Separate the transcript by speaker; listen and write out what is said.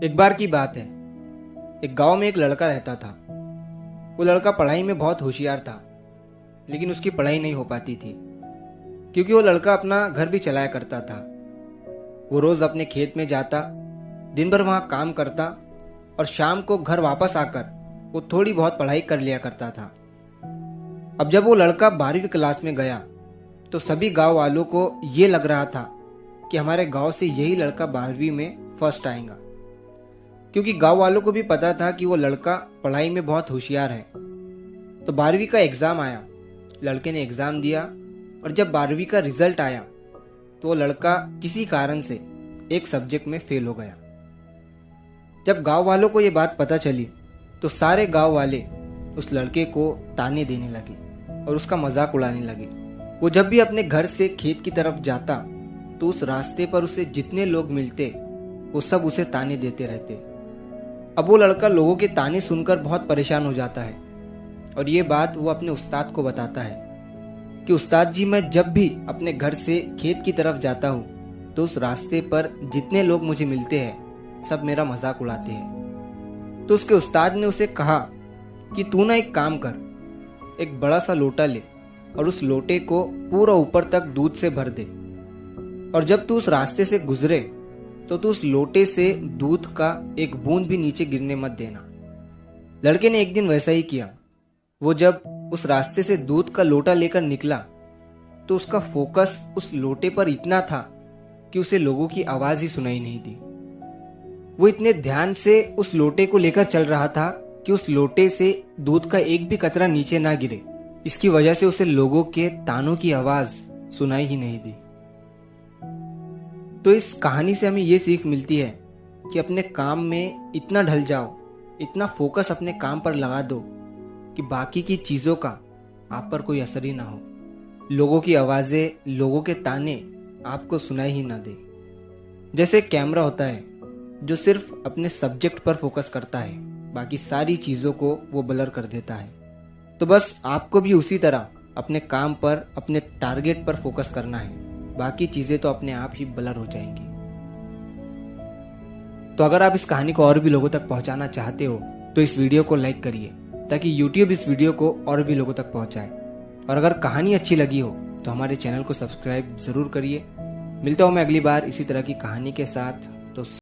Speaker 1: एक बार की बात है। एक गांव में एक लड़का रहता था। वो लड़का पढ़ाई में बहुत होशियार था, लेकिन उसकी पढ़ाई नहीं हो पाती थी क्योंकि वो लड़का अपना घर भी चलाया करता था। वो रोज अपने खेत में जाता, दिन भर वहां काम करता और शाम को घर वापस आकर वो थोड़ी बहुत पढ़ाई कर लिया करता था। अब जब वो लड़का 12वीं क्लास में गया तो सभी गांव वालों को ये लग रहा था कि हमारे गांव से यही लड़का 12वीं में फर्स्ट आएगा, क्योंकि गांव वालों को भी पता था कि वो लड़का पढ़ाई में बहुत होशियार है। तो 12वीं का एग्ज़ाम आया, लड़के ने एग्ज़ाम दिया और जब 12वीं का रिजल्ट आया तो वो लड़का किसी कारण से एक सब्जेक्ट में फेल हो गया। जब गांव वालों को ये बात पता चली तो सारे गांव वाले उस लड़के को ताने देने लगे और उसका मजाक उड़ाने लगे। वो जब भी अपने घर से खेत की तरफ जाता तो उस रास्ते पर उसे जितने लोग मिलते वो सब उसे ताने देते रहते। अब वो लड़का लोगों के ताने सुनकर बहुत परेशान हो जाता है और ये बात वो अपने उस्ताद को बताता है कि उस्ताद जी, मैं जब भी अपने घर से खेत की तरफ जाता हूँ तो उस रास्ते पर जितने लोग मुझे मिलते हैं सब मेरा मजाक उड़ाते हैं। तो उसके उस्ताद ने उसे कहा कि तू ना एक काम कर, एक बड़ा सा लोटा ले और उस लोटे को पूरा ऊपर तक दूध से भर दे और जब तू उस रास्ते से गुजरे तो तू उस लोटे से दूध का एक बूंद भी नीचे गिरने मत देना। लड़के ने एक दिन वैसा ही किया। वो जब उस रास्ते से दूध का लोटा लेकर निकला तो उसका फोकस उस लोटे पर इतना था कि उसे लोगों की आवाज ही सुनाई नहीं दी। वो इतने ध्यान से उस लोटे को लेकर चल रहा था कि उस लोटे से दूध का एक भी कतरा नीचे ना गिरे। इसकी वजह से उसे लोगों के तानों की आवाज सुनाई ही नहीं दी। तो इस कहानी से हमें ये सीख मिलती है कि अपने काम में इतना ढल जाओ, इतना फोकस अपने काम पर लगा दो कि बाकी की चीज़ों का आप पर कोई असर ही ना हो। लोगों की आवाज़ें, लोगों के ताने आपको सुनाई ही ना दे। जैसे कैमरा होता है जो सिर्फ अपने सब्जेक्ट पर फोकस करता है, बाकी सारी चीज़ों को वो ब्लर कर देता है। तो बस आपको भी उसी तरह अपने काम पर, अपने टारगेट पर फोकस करना है, बाकी चीज़ें तो अपने आप ही ब्लर हो जाएंगी। तो अगर आप इस कहानी को और भी लोगों तक पहुंचाना चाहते हो तो इस वीडियो को लाइक करिए ताकि YouTube इस वीडियो को और भी लोगों तक पहुंचाए। और अगर कहानी अच्छी लगी हो तो हमारे चैनल को सब्सक्राइब ज़रूर करिए। मिलता हूँ मैं अगली बार इसी तरह की कहानी के साथ।